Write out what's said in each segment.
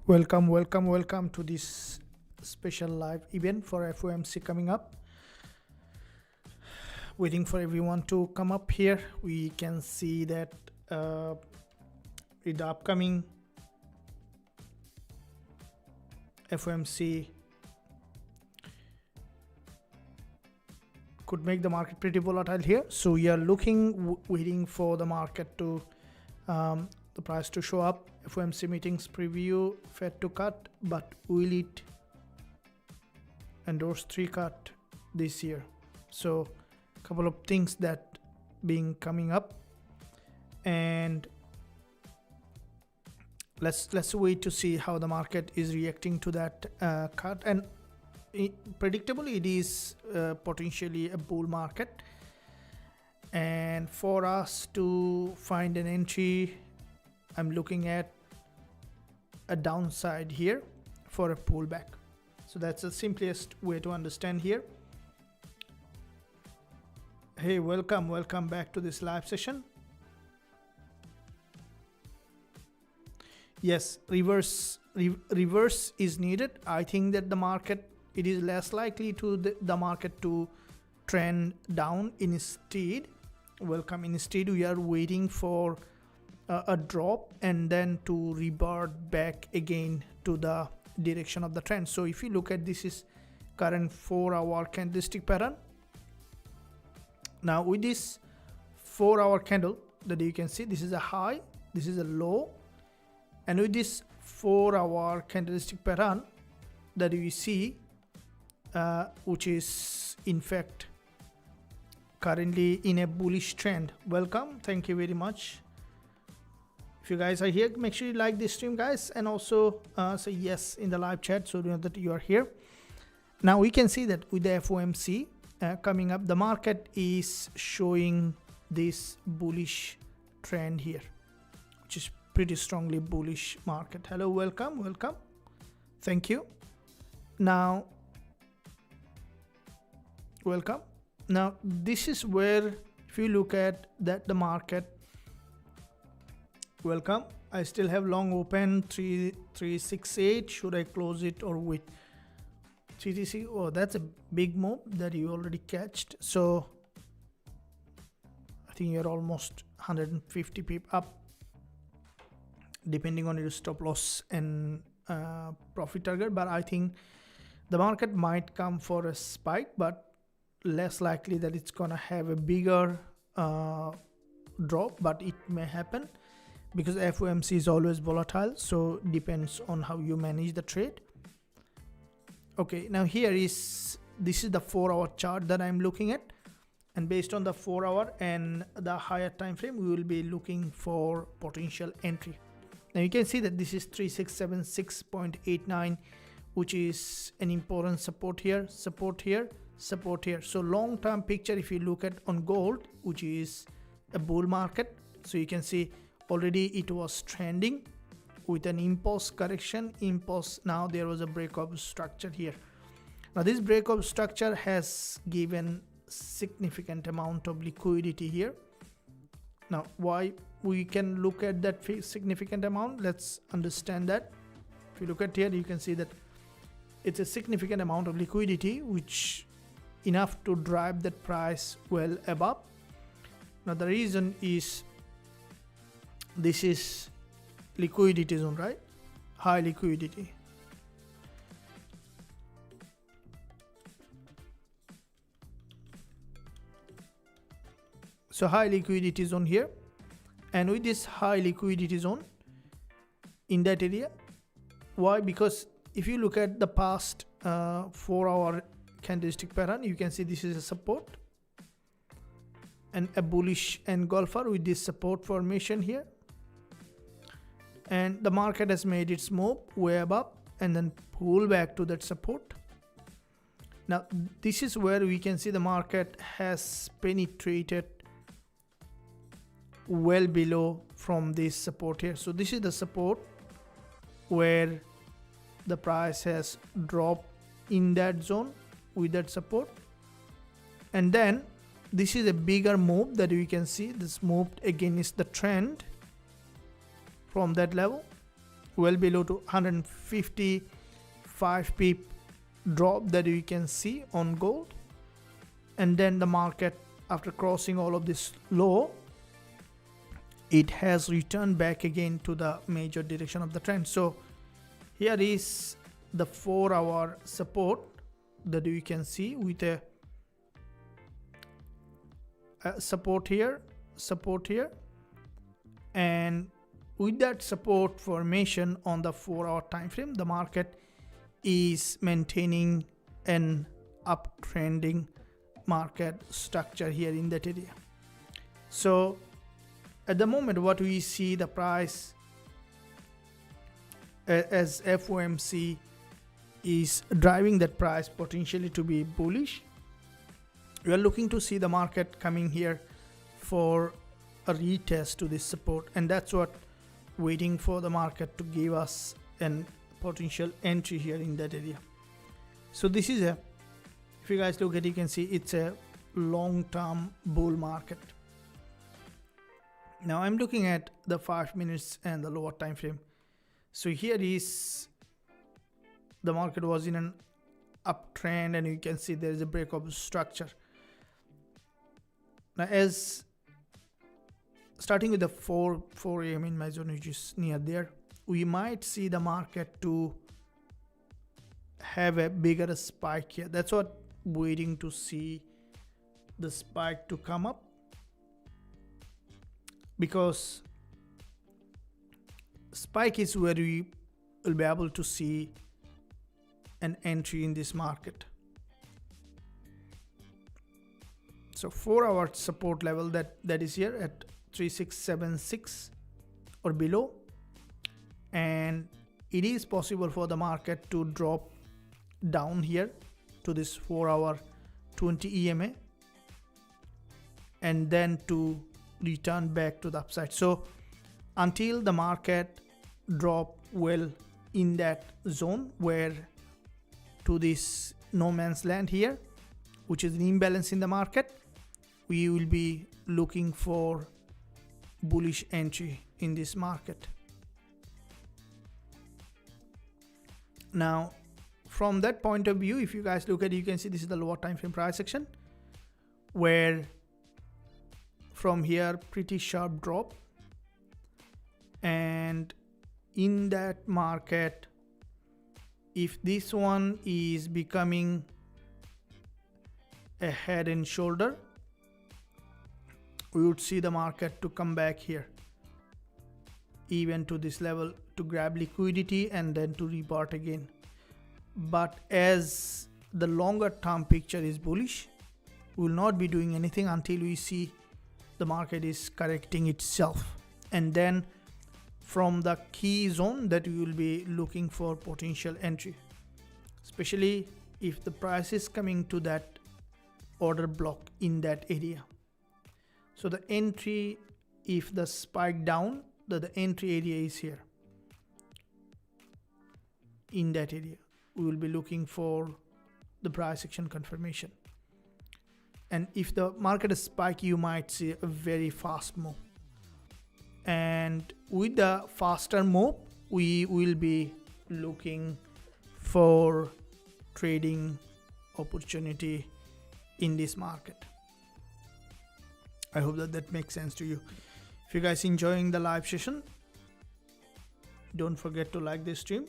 Welcome to this special live event for Fomc coming up. Waiting for everyone to come up here. We can see that with the upcoming Fomc could make the market pretty volatile here. So we are waiting for the market to the price to show up. FOMC meetings preview, Fed to cut, but will it endorse 3 cut this year? So a couple of things that being coming up, and let's wait to see how the market is reacting to that cut. And predictably it is potentially a bull market, and for us to find an entry, I'm looking at a downside here for a pullback. So that's the simplest way to understand here. Hey, welcome back to this live session. Yes, reverse is needed. I think that the market, it is less likely to the market to trend down. Instead, we are waiting for a drop and then to revert back again to the direction of the trend. So if you look at this is current 4-hour candlestick pattern. Now with this 4-hour candle that you can see, this is a high, this is a low, and with this 4-hour candlestick pattern that we see, which is in fact currently in a bullish trend. Welcome, thank you very much. If you guys are here, make sure you like this stream, guys, and also say yes in the live chat so you know that you are here. Now we can see that with the FOMC coming up, the market is showing this bullish trend here, which is pretty strongly bullish market. Hello, welcome, thank you. Now welcome. Now this is where, if you look at that, the market, welcome. I still have long open 3368. Should I close it or wait? 336. Oh, that's a big move that you already catched. So I think you're almost 150 pip up, depending on your stop loss and profit target. But I think the market might come for a spike, but less likely that it's gonna have a bigger drop, but it may happen, because FOMC is always volatile, so depends on how you manage the trade. Okay, now this is the 4-hour chart that I'm looking at, and based on the 4-hour and the higher time frame, we will be looking for potential entry. Now you can see that this is 3676.89, which is an important support here, support here. So long term picture, if you look at on gold, which is a bull market, so you can see already it was trending with an impulse correction. Now there was a breakout structure here. Now this breakout structure has given significant amount of liquidity here. Now why we can look at that significant amount, let's understand that. If you look at here, you can see that it's a significant amount of liquidity, which enough to drive that price well above. Now the reason is, this is liquidity zone, right? High liquidity. So high liquidity zone here, and with this high liquidity zone in that area, why? Because if you look at the past 4-hour candlestick pattern, you can see this is a support and a bullish engulfer with this support formation here, and the market has made its move way above and then pull back to that support. Now this is where we can see the market has penetrated well below from this support here. So this is the support where the price has dropped in that zone with that support, and then this is a bigger move that we can see. This moved against the trend from that level. well below to 155 pip drop that you can see on gold, and then the market, after crossing all of this low, it has returned back again to the major direction of the trend. So here is the 4-hour support that you can see with a support here, and with that support formation on the 4-hour time frame, the market is maintaining an uptrending market structure here in that area. So at the moment, what we see, the price as FOMC is driving that price potentially to be bullish. We are looking to see the market coming here for a retest to this support, and that's what waiting for the market to give us an potential entry here in that area. So this is a, if you guys look at it, you can see it's a long-term bull market. Now I'm looking at the 5 minutes and the lower time frame. So here is the market was in an uptrend, and you can see there is a break of structure. Now, as starting with the 4 AM in my zone, which is near there, we might see the market to have a bigger spike here. That's what waiting to see the spike to come up, because spike is where we will be able to see an entry in this market. So 4-hour support level that is here at 3676 or below, and it is possible for the market to drop down here to this 4-hour 20 EMA and then to return back to the upside. So until the market drop well in that zone, where to this no man's land here, which is an imbalance in the market, we will be looking for bullish entry in this market. Now from that point of view, if you guys look at it, you can see this is the lower time frame price action, where from here pretty sharp drop, and in that market, if this one is becoming a head and shoulder, we would see the market to come back here even to this level to grab liquidity and then to rebound again. But as the longer term picture is bullish, we will not be doing anything until we see the market is correcting itself, and then from the key zone that we will be looking for potential entry, especially if the price is coming to that order block in that area. So the entry, if the spike down, the entry area is here in that area. We will be looking for the price action confirmation, and if the market is spiky, you might see a very fast move, and with the faster move we will be looking for trading opportunity in this market. I hope that makes sense to you. If you guys enjoying the live session, don't forget to like this stream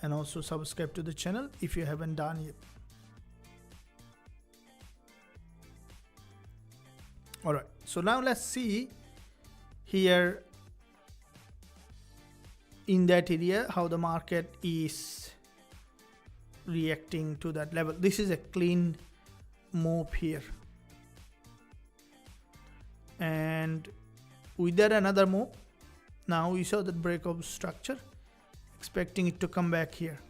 and also subscribe to the channel if you haven't done yet. Alright, so now let's see here in that area how the market is reacting to that level. This is a clean move here, and with that another move. Now we saw that break of structure, expecting it to come back here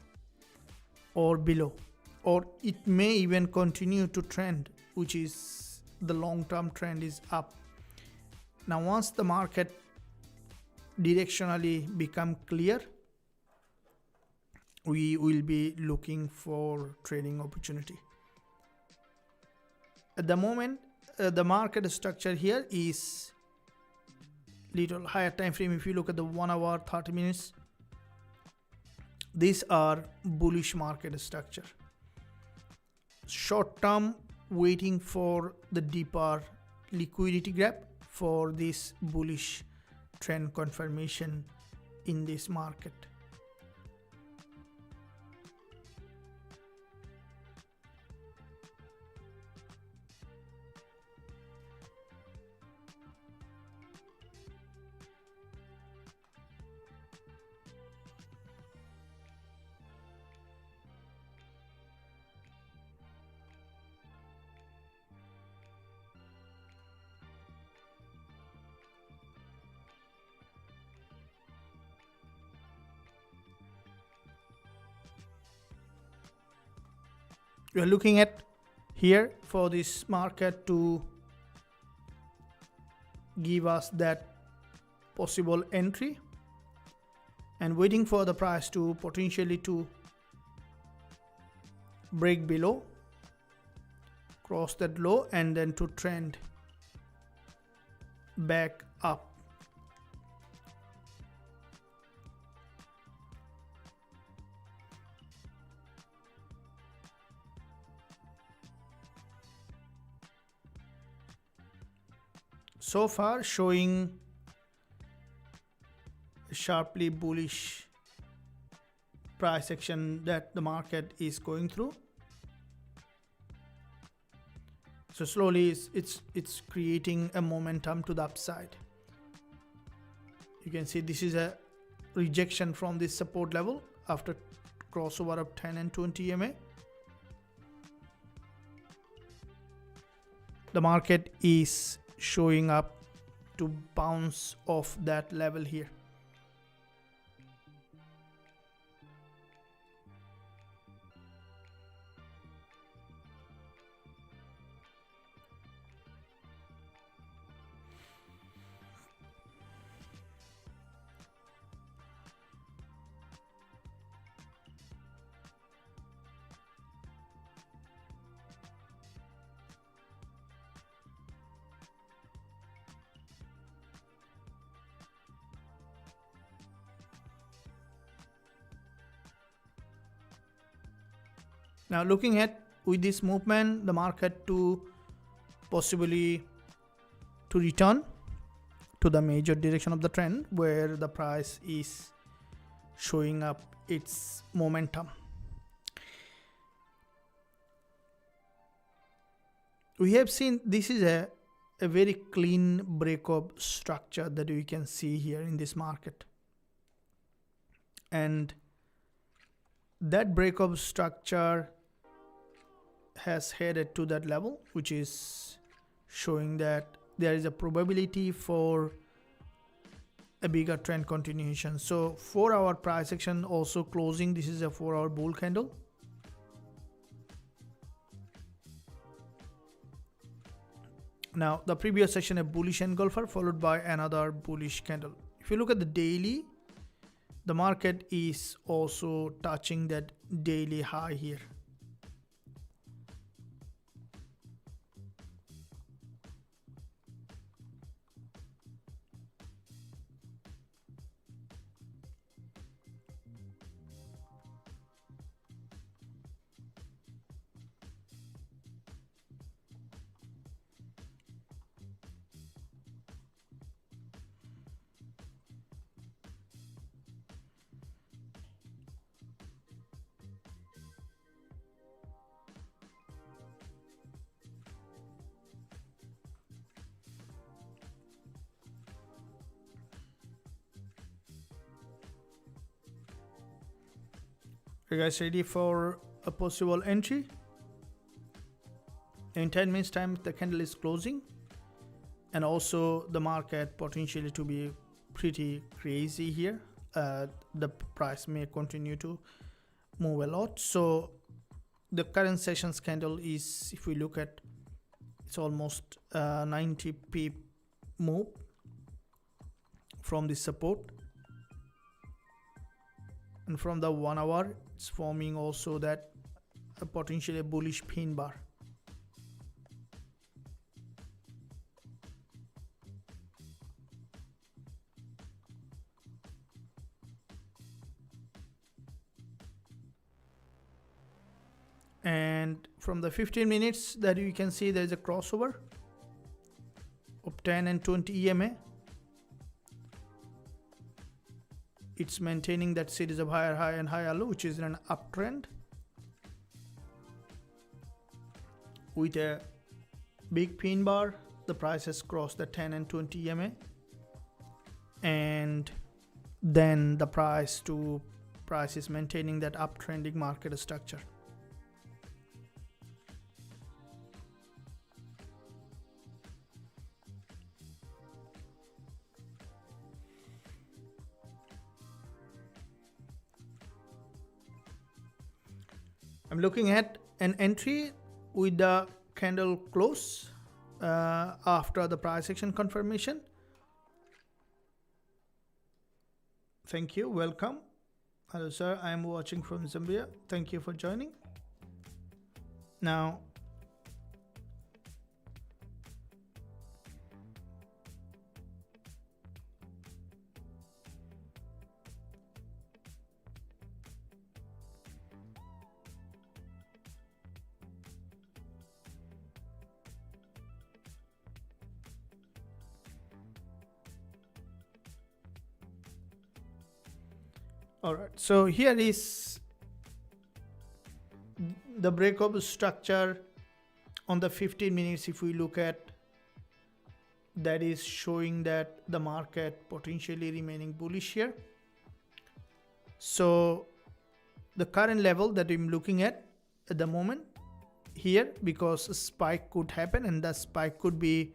or below, or it may even continue to trend, which is the long-term trend is up. Now once the market directionally become clear, we will be looking for trading opportunity. At the moment, the market structure here is little higher time frame, if you look at the 1 hour, 30 minutes, these are bullish market structure. Short term, waiting for the deeper liquidity gap for this bullish trend confirmation in this market. We are looking at here for this market to give us that possible entry, and waiting for the price to potentially to break below, cross that low, and then to trend back up. So far showing a sharply bullish price action that the market is going through. So slowly it's creating a momentum to the upside. You can see this is a rejection from this support level after crossover of 10 and 20 EMA. The market is showing up to bounce off that level here. Now looking at with this movement, the market to possibly to return to the major direction of the trend where the price is showing up its momentum. We have seen this is a very clean breakup structure that we can see here in this market, and that breakup structure has headed to that level, which is showing that there is a probability for a bigger trend continuation. So 4 hour price action also closing. This is a 4 hour bull candle. Now the previous session a bullish engulfer followed by another bullish candle. If you look at the daily, the market is also touching that daily high here. You guys ready for a possible entry? In 10 minutes time the candle is closing, and also the market potentially to be pretty crazy here. The price may continue to move a lot. So the current session's candle is, if we look at, it's almost 90 pip move from the support, and from the 1 hour it's forming also that a potentially bullish pin bar. And from the 15 minutes that you can see, there is a crossover of 10 and 20 EMA. It's maintaining that series of higher high and higher low, which is in an uptrend with a big pin bar. The price has crossed the 10 and 20 EMA, and then the price is maintaining that uptrending market structure. I'm looking at an entry with the candle close after the price action confirmation. Thank you. Welcome. Hello, sir. I am watching from Zambia. Thank you for joining. Now, all right, so here is the breakout structure on the 15 minutes. If we look at, that is showing that the market potentially remaining bullish here. So the current level that I'm looking at the moment here, because a spike could happen, and the spike could be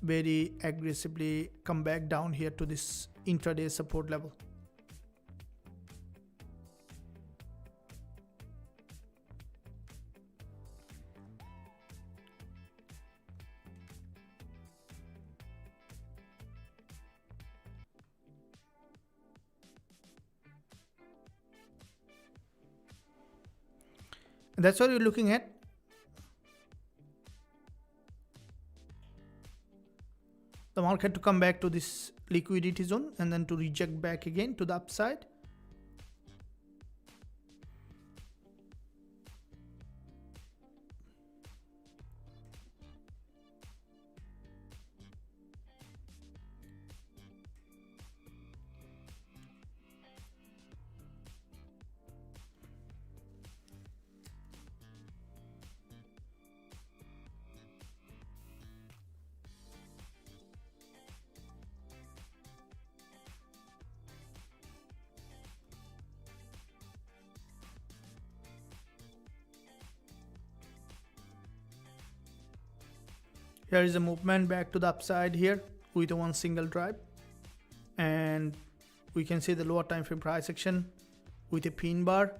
very aggressively come back down here to this intraday support level. And that's what you're looking at. The market to come back to this liquidity zone and then to reject back again to the upside. Here is a movement back to the upside here with one single drive, and we can see the lower time frame price action with a pin bar.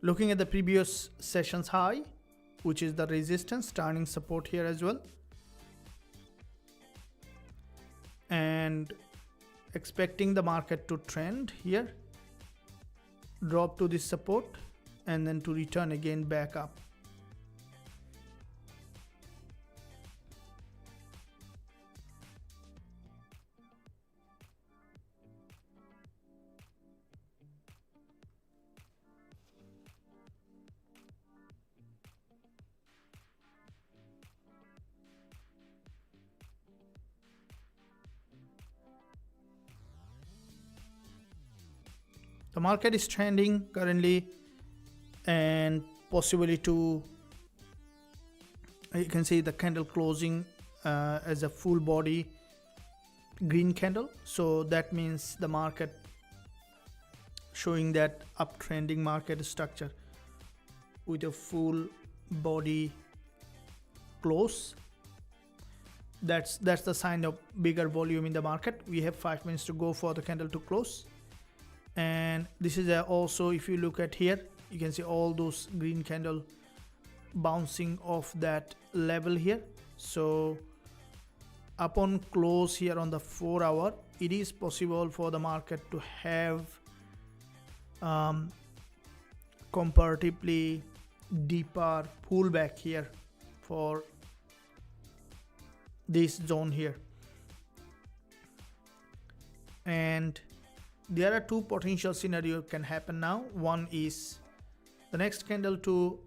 Looking at the previous session's high, which is the resistance, turning support here as well, and expecting the market to trend here, drop to this support, and then to return again back up. The market is trending currently, and possibly to, you can see the candle closing as a full body green candle. So that means the market showing that uptrending market structure with a full body close. That's the sign of bigger volume in the market. We have 5 minutes to go for the candle to close. And this is also, if you look at here, You can see all those green candle bouncing off that level here. So upon close here on the 4 hour, it is possible for the market to have comparatively deeper pullback here for this zone here. And there are two potential scenarios can happen now. One is the next candle to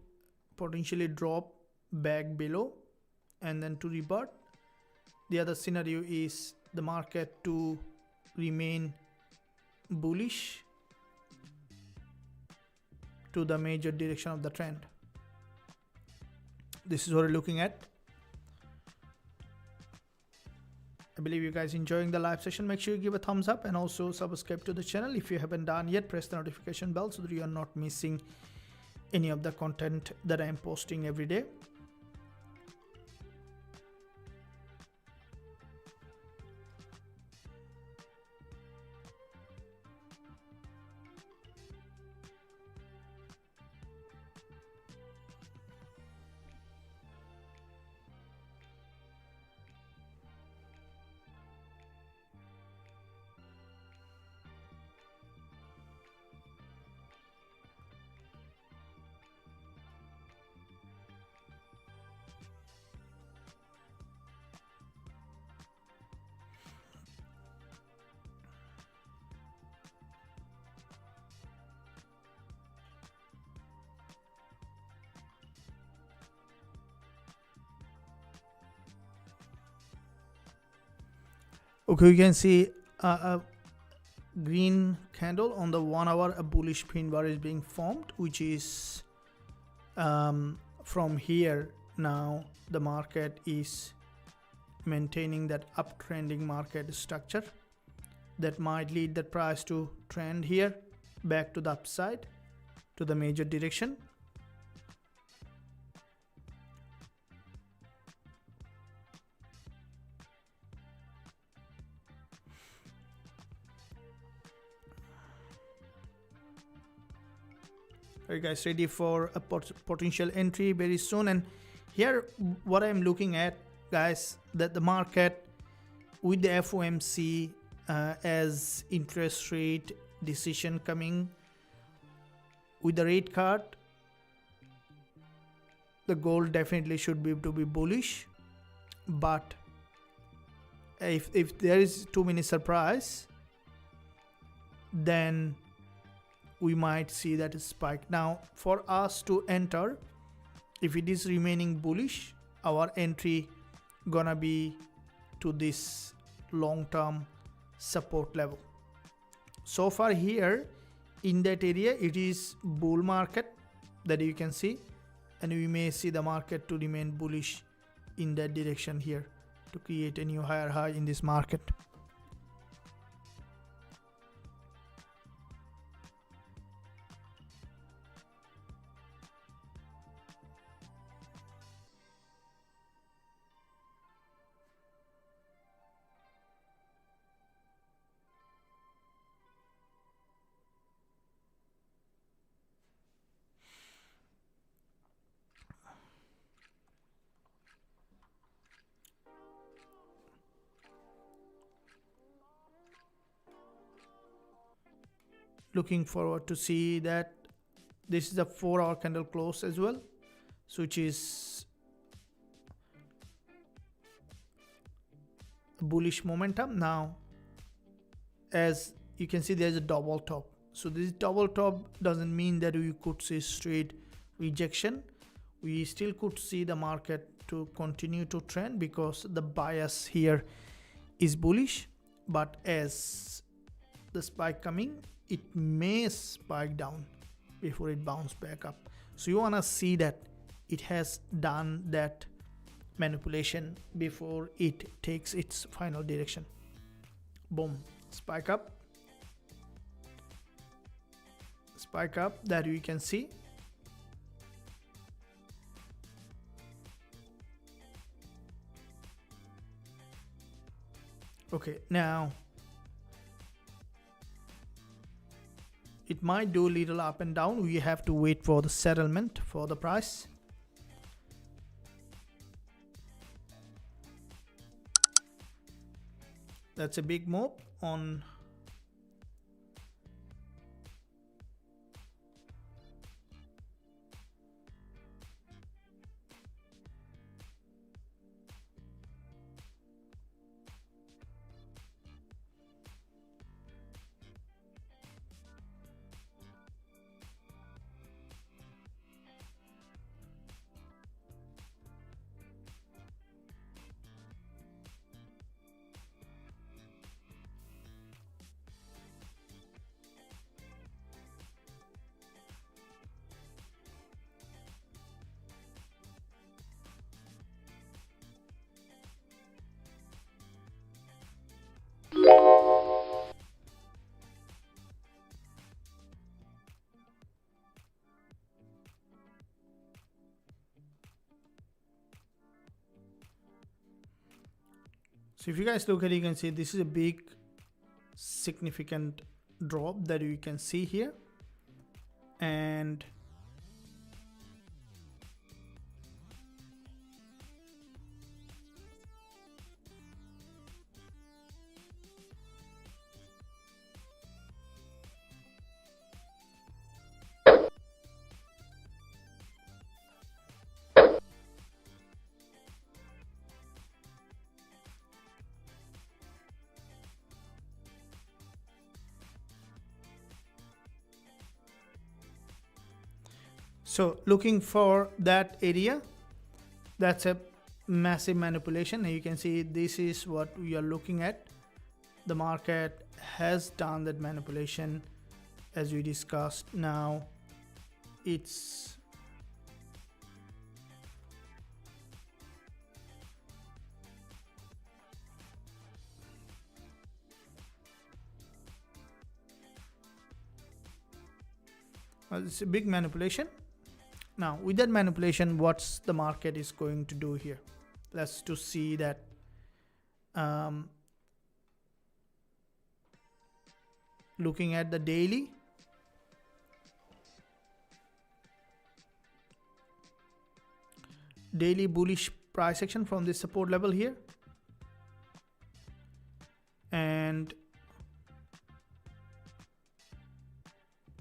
potentially drop back below and then to revert. The other scenario is the market to remain bullish to the major direction of the trend. This is what we're looking at. I believe you guys enjoying the live session. Make sure you give a thumbs up and also subscribe to the channel if you haven't done yet. Press the notification bell so that you are not missing any of the content that I am posting every day. Okay, you can see a green candle on the 1 hour. A bullish pin bar is being formed, which is from here. Now the market is maintaining that uptrending market structure that might lead the price to trend here back to the upside to the major direction. Are you guys ready for a potential entry very soon? And here what I'm looking at, guys, that the market with the FOMC as interest rate decision coming with the rate cut, the goal definitely should be to be bullish. But if there is too many surprise, then we might see that spike. Now for us to enter, if it is remaining bullish, our entry gonna be to this long-term support level. So far here in that area, it is bull market that you can see, and we may see the market to remain bullish in that direction here to create a new higher high in this market. Looking forward to see that this is a 4 hour candle close as well, so which is a bullish momentum. Now as you can see, there's a double top. So this double top doesn't mean that we could see straight rejection. We still could see the market to continue to trend because the bias here is bullish, but as the spike coming, it may spike down before it bounce back up. So you want to see that it has done that manipulation before it takes its final direction. Boom, spike up, that you can see. Okay, now it might do a little up and down. We have to wait for the settlement for the price. That's a big move on so if you guys look at it, you can see this is a big significant drop that you can see here, and so looking for that area, that's a massive manipulation. And you can see this is what we are looking at. The market has done that manipulation as we discussed. Now it's a big manipulation. Now with that manipulation, what's the market is going to do here? Let's to see that looking at the daily, bullish price action from this support level here, and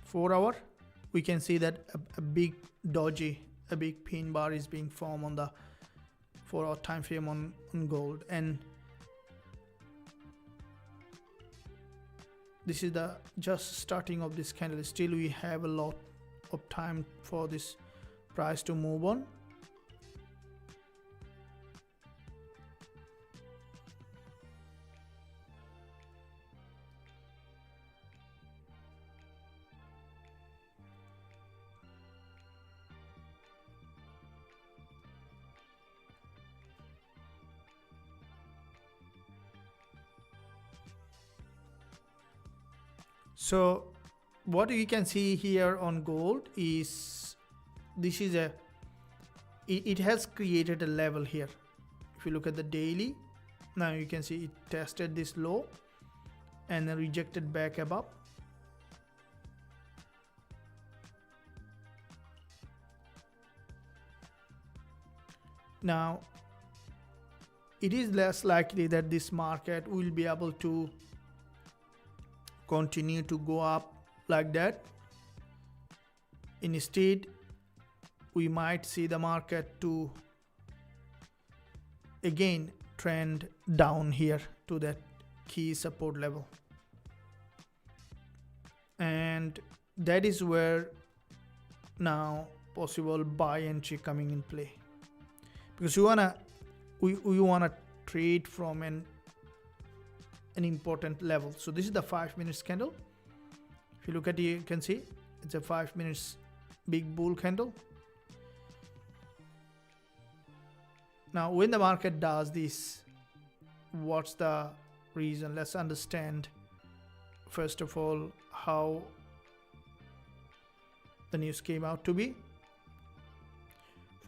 4 hour, we can see that a big big pin bar is being formed on the 4 hour time frame on gold, and this is the just starting of this candle. Still we have a lot of time for this price to move on. So what you can see here on gold is this is it has created a level here. If you look at the daily, now you can see it tested this low and then rejected back above. Now it is less likely that this market will be able to continue to go up like that. Instead, we might see the market to again trend down here to that key support level, and that is where now possible buy entry coming in play, because we wanna trade from an important level. So this is the 5 minutes candle. If you look at it, you can see it's a 5 minutes big bull candle. Now when the market does this, what's the reason? Let's understand first of all how the news came out to be.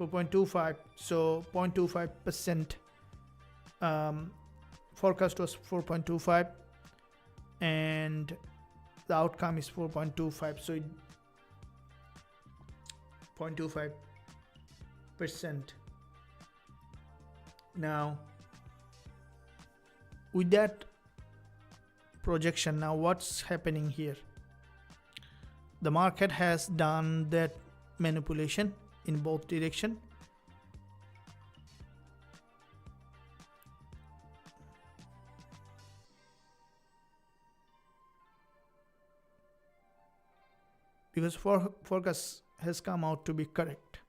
4.25, so 0.25% forecast was 4.25, and the outcome is 4.25, so 0.25%. Now with that projection, now what's happening here? The market has done that manipulation in both direction. Because forecast has come out to be correct,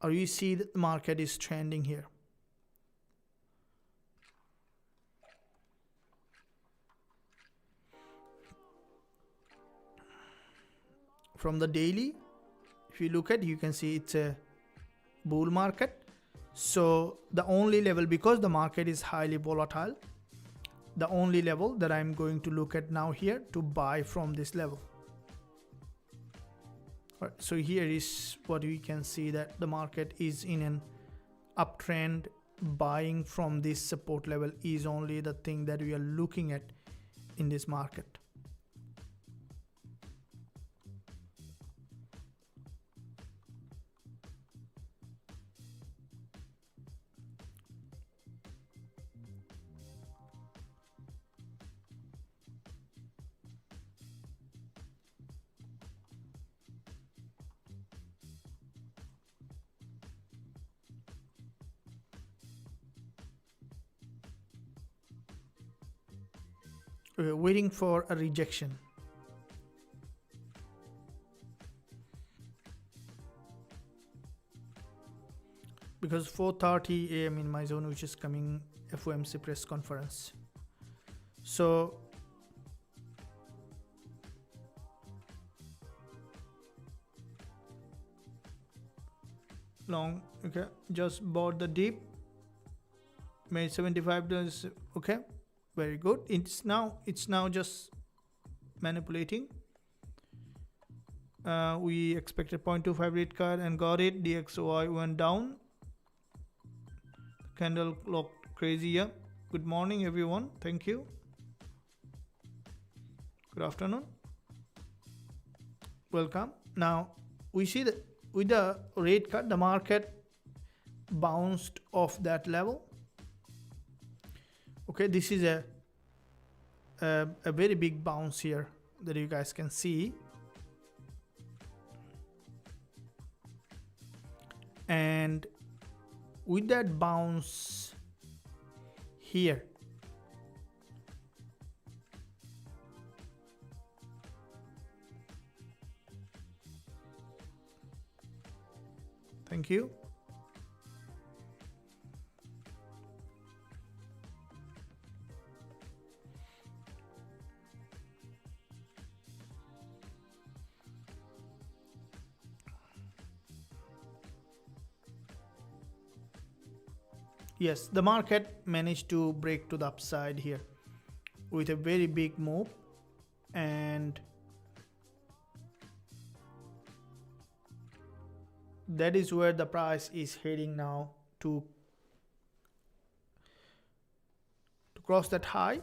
or you see that the market is trending here. From the daily, if you look at, you can see it's a bull market. So the only level, because the market is highly volatile, the only level that I'm going to look at now here to buy from this level. Right, so here is what we can see, that the market is in an uptrend. Buying from this support level is only the thing that we are looking at in this market. We're waiting for a rejection. Because 4:30 AM in my zone, which is coming FOMC press conference. So long, okay, just bought the dip, made $75, okay, very good. It's now just manipulating. We expected 0.25 rate cut and got it. DXY went down, candle looked crazy. Yeah, good morning everyone, thank you, good afternoon, welcome. Now we see that with the rate cut, the market bounced off that level. Okay, this is a very big bounce here that you guys can see, and with that bounce here, thank you. Yes, the market managed to break to the upside here with a very big move, and that is where the price is heading now to cross that high.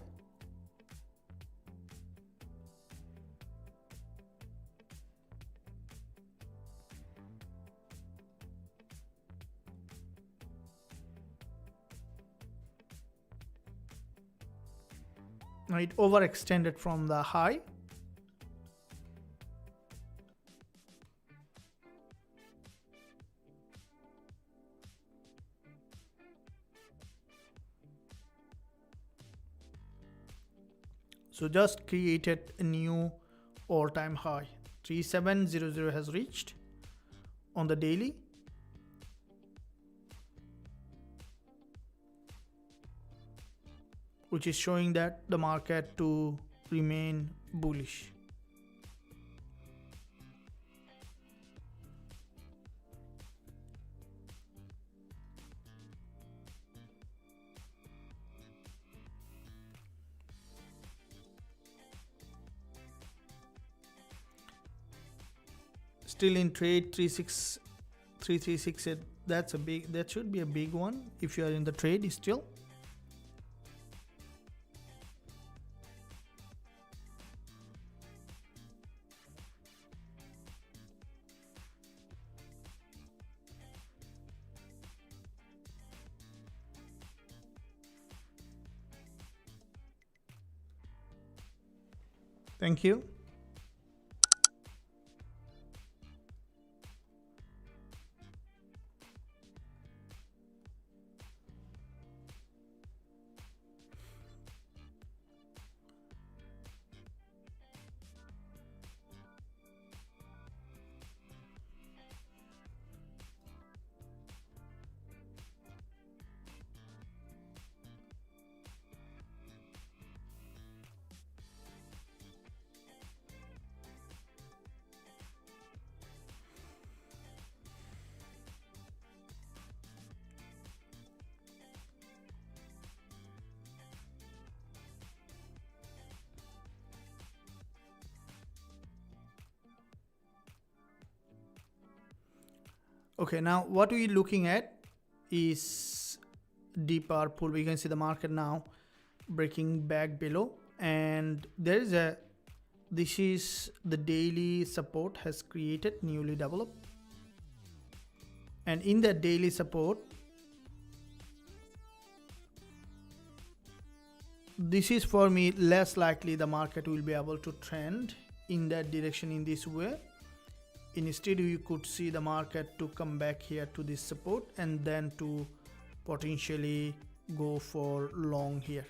It overextended from the high. So just created a new all-time high. 3700 has reached on the daily. Which is showing that the market to remain bullish. Still in trade, 336. That's a big, that should be a big one if you are in the trade still. Thank you. Okay, now what we're looking at is deep purple. We can see the market now breaking back below, and there is a, this is the daily support has created, newly developed, and in that daily support, this is for me less likely the market will be able to trend in that direction in this way. Instead, you could see the market to come back here to this support and then to potentially go for long here.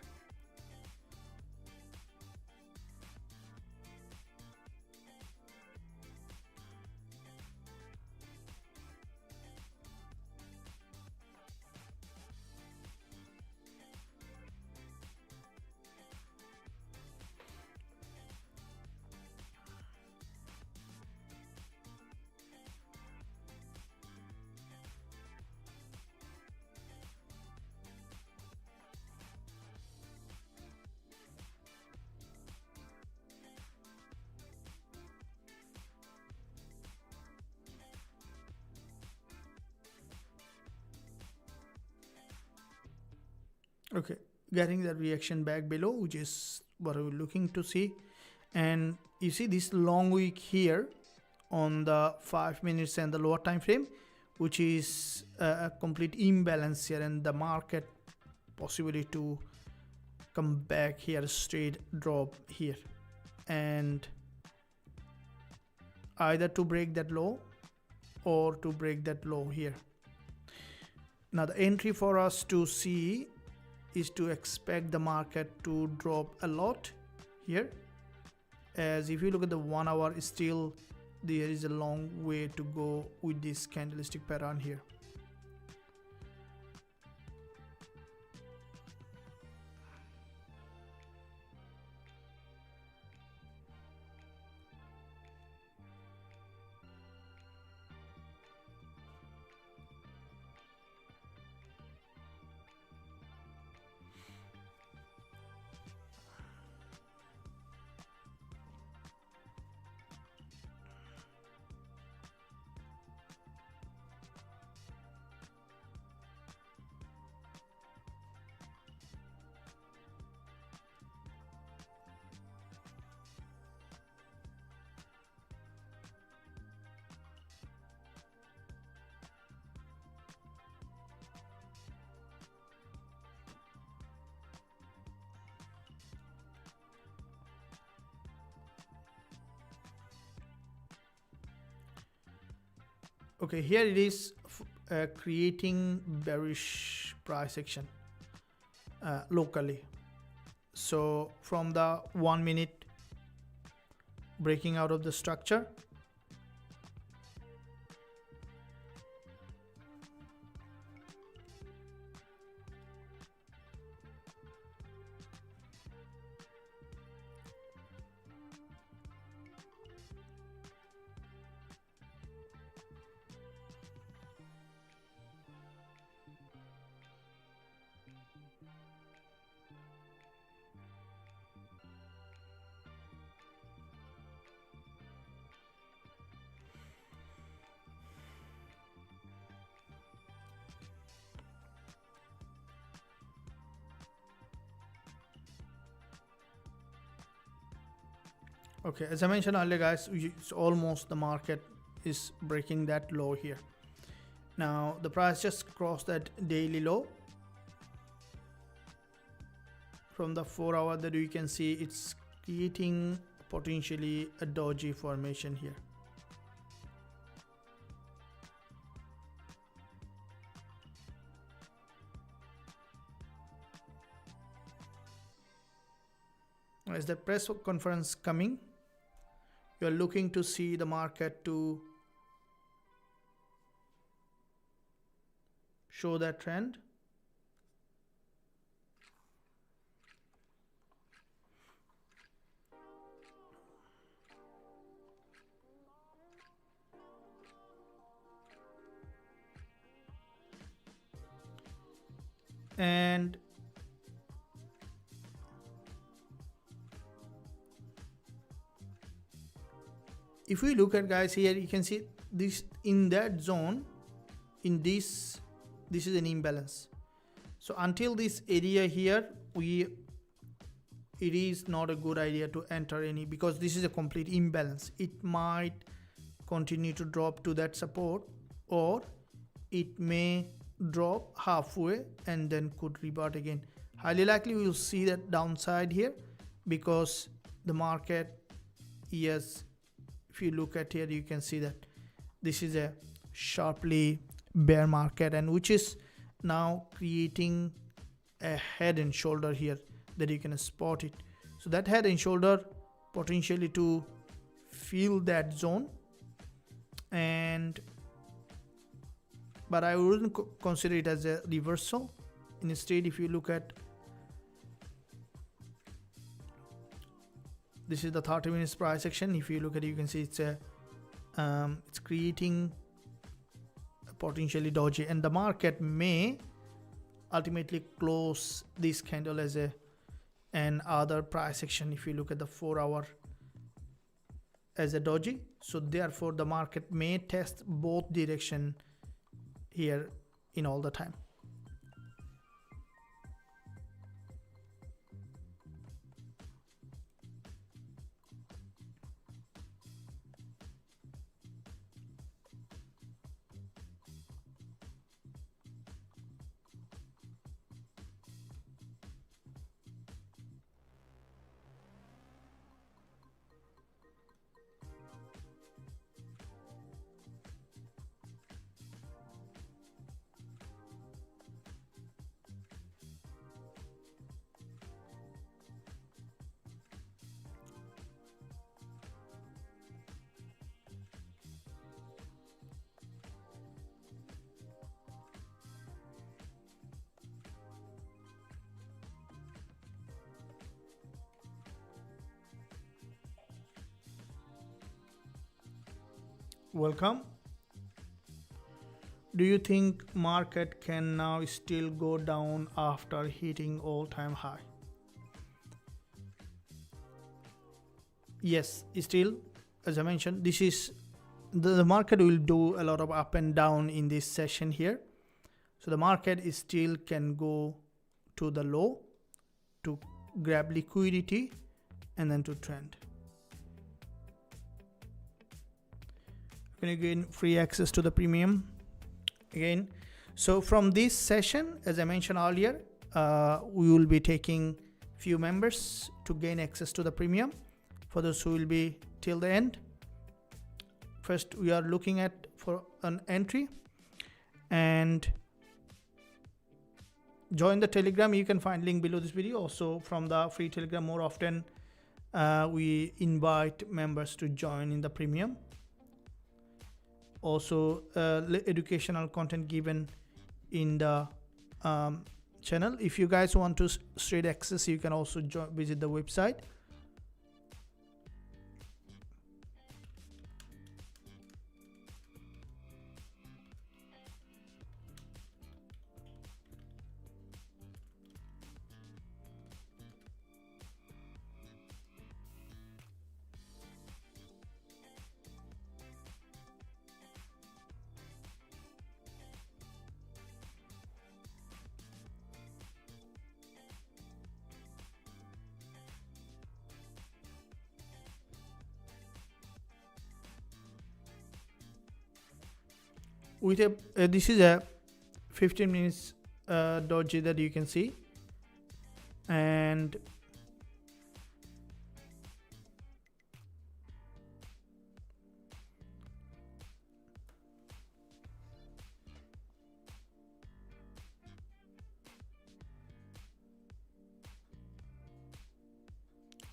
Okay, getting the reaction back below, which is what we're looking to see. And you see this long wick here on the 5 minutes and the lower time frame, which is a complete imbalance here, and the market possibly to come back here, straight drop here, and either to break that low or to break that low here. Now the entry for us to see is to expect the market to drop a lot here, as if you look at the 1 hour, still there is a long way to go with this candlestick pattern here. Okay, here it is creating bearish price action locally. So from the 1 minute, breaking out of the structure, okay, as I mentioned earlier guys, it's almost the market is breaking that low here. Now the price just crossed that daily low. From the 4 hour that you can see, it's creating potentially a doji formation here. As the press conference coming, you are looking to see the market to show that trend. And if we look at, guys, here you can see this in that zone, in this is an imbalance. So until this area here, it is not a good idea to enter any, because this is a complete imbalance. It might continue to drop to that support, or it may drop halfway and then could revert again. Highly likely we will see that downside here, because the market, yes, if you look at here, you can see that this is a sharply bear market, and which is now creating a head and shoulder here that you can spot it. So that head and shoulder potentially to fill that zone, but I wouldn't consider it as a reversal. Instead, if you look at, this is the 30 minutes price action. If you look at it, you can see it's creating a potentially doji, and the market may ultimately close this candle as an other price action. If you look at the 4-hour as a doji, so therefore the market may test both direction here in all the time. Welcome. Do you think market can now still go down after hitting all-time high? Yes, still, as I mentioned, this is the market will do a lot of up and down in this session here. So the market is still can go to the low to grab liquidity and then to trend. And again, free access to the premium again. So from this session, as I mentioned earlier, we will be taking few members to gain access to the premium. For those who will be till the end, first we are looking at for an entry, and join the Telegram. You can find link below this video. Also from the free Telegram, more often we invite members to join in the premium. Also educational content given in the channel. If you guys want to straight access, you can also visit the website. With this is a 15 minutes doji that you can see, and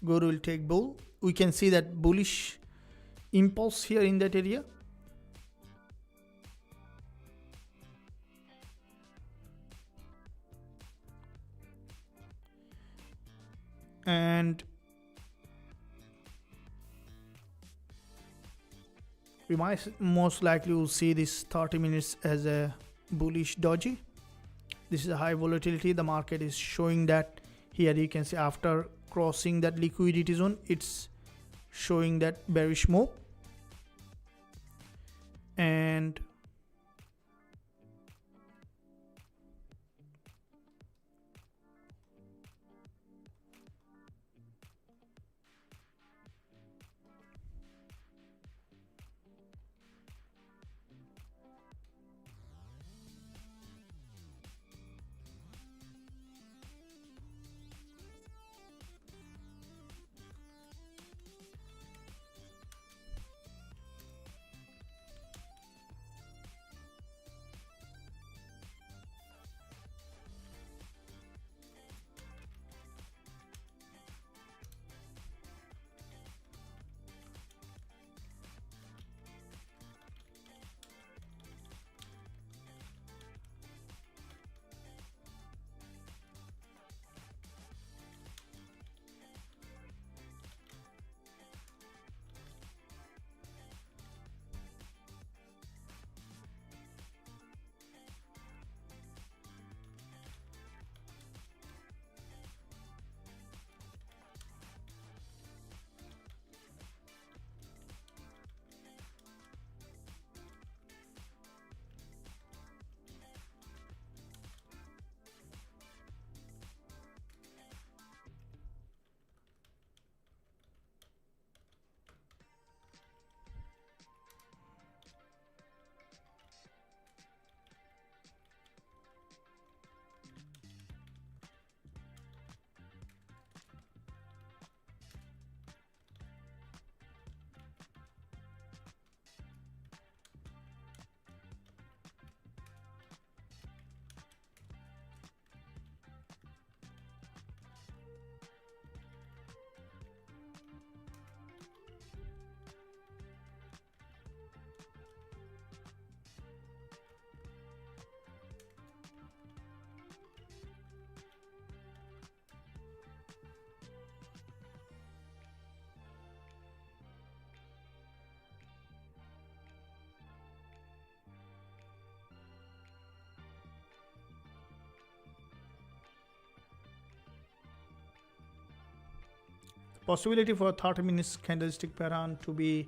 Guru will take bull. We can see that bullish impulse here in that area. And we might most likely will see this 30 minutes as a bullish doji. This is a high volatility. The market is showing that here. You can see after crossing that liquidity zone, it's showing that bearish move. And possibility for 30 minutes candlestick pattern to be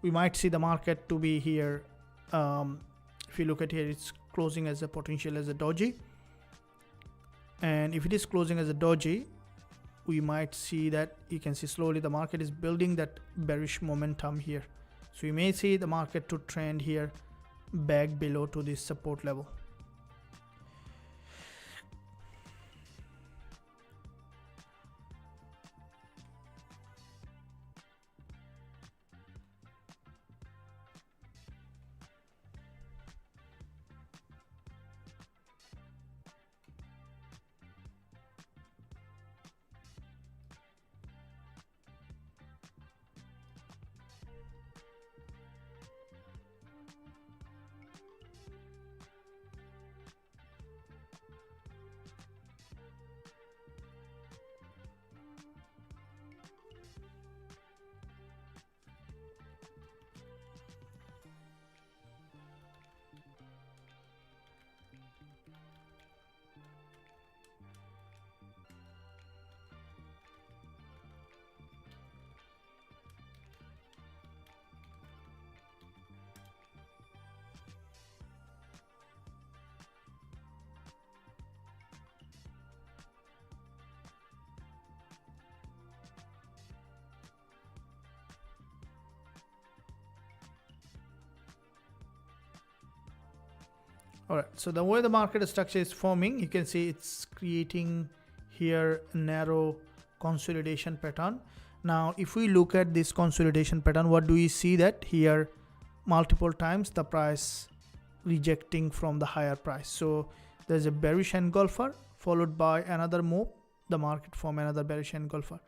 we might see the market to be here. If you look at here, it's closing as a potential as a doji, and if it is closing as a doji, we might see that you can see slowly the market is building that bearish momentum here. So you may see the market to trend here back below to this support level. All right, so the way the market structure is forming, you can see it's creating here narrow consolidation pattern. Now, if we look at this consolidation pattern, what do we see? That here multiple times the price rejecting from the higher price. So there's a bearish engulfer followed by another move, the market form another bearish engulfer.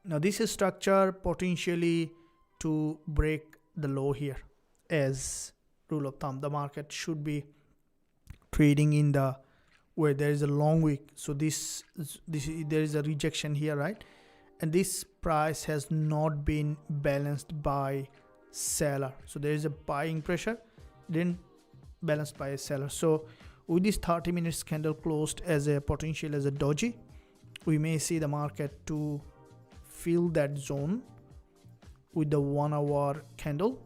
Now this is structure potentially to break the low here. As rule of thumb, the market should be trading in the where there is a long wick. So this there is a rejection here, right? And this price has not been balanced by seller, so there is a buying pressure, then balanced by a seller. So with this 30 minutes candle closed as a potential as a doji, we may see the market to fill that zone with the 1 hour candle.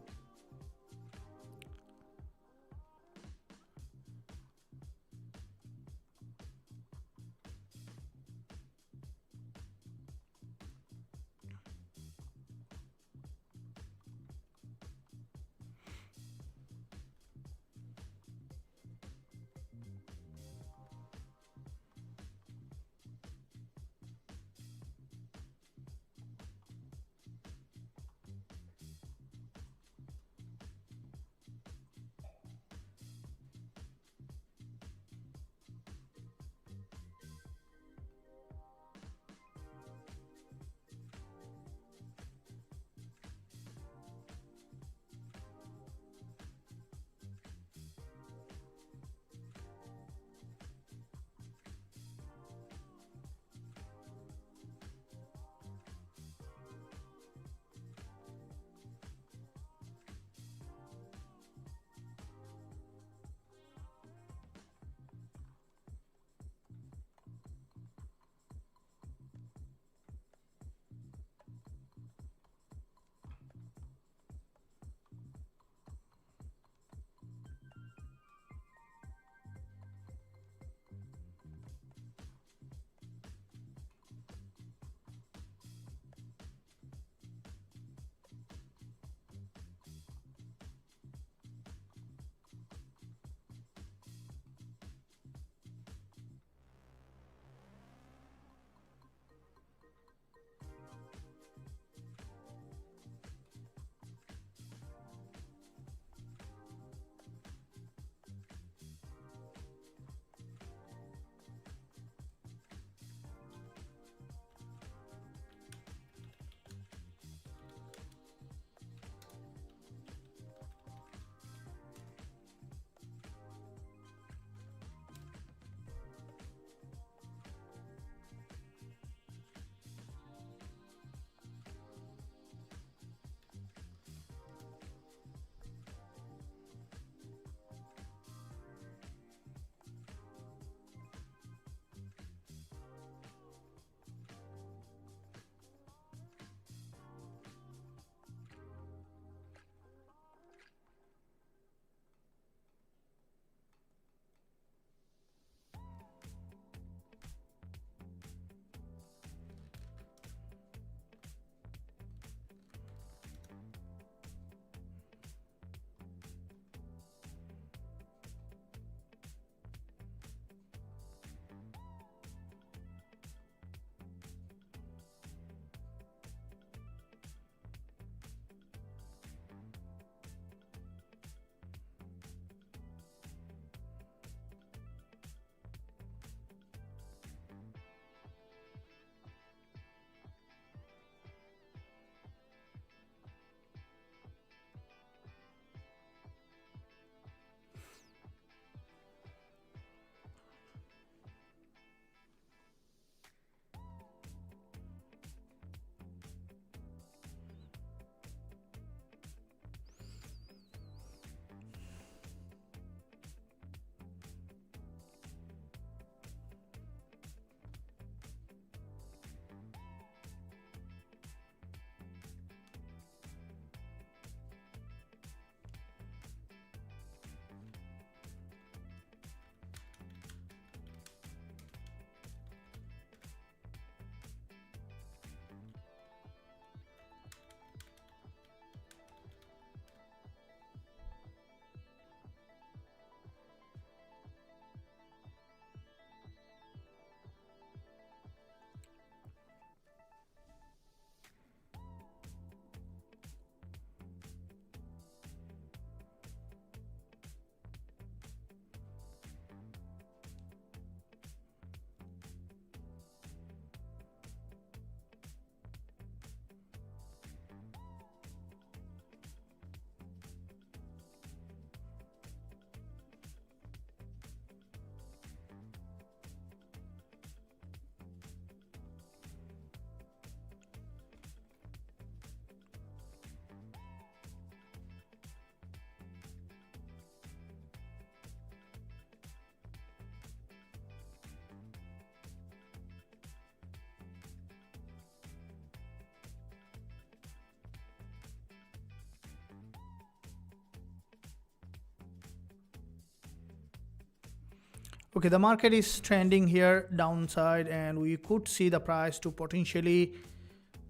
Okay, the market is trending here downside, and we could see the price to potentially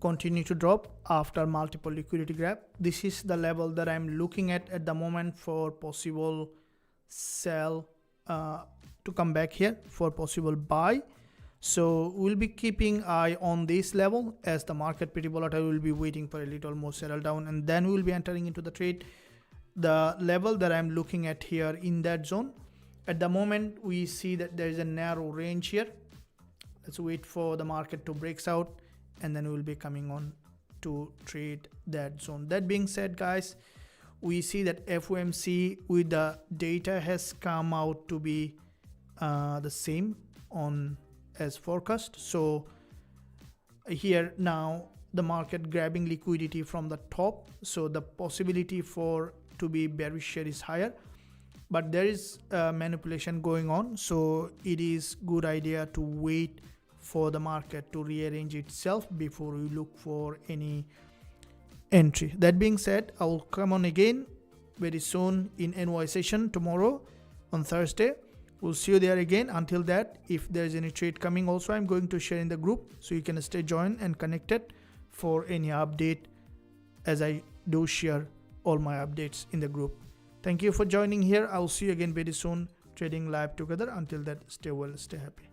continue to drop after multiple liquidity grab. This is the level that I'm looking at the moment for possible sell to come back here for possible buy. So we'll be keeping eye on this level, as the market pretty volatile. We'll be waiting for a little more settle down, and then we'll be entering into the trade. The level that I'm looking at here in that zone, at the moment we see that there is a narrow range here. Let's wait for the market to breaks out, and then we'll be coming on to trade that zone. That being said, guys, we see that FOMC with the data has come out to be the same on as forecast. So here now the market grabbing liquidity from the top, so the possibility for to be bearish here is higher, but there is manipulation going on, so it is good idea to wait for the market to rearrange itself before we look for any entry. That being said, I will come on again very soon in NY session tomorrow on Thursday. We'll see you there again. Until that, if there's any trade coming, also I'm going to share in the group, so you can stay joined and connected for any update, as I do share all my updates in the group. Thank you for joining here. I'll see you again very soon, trading live together. Until that, stay well, stay happy.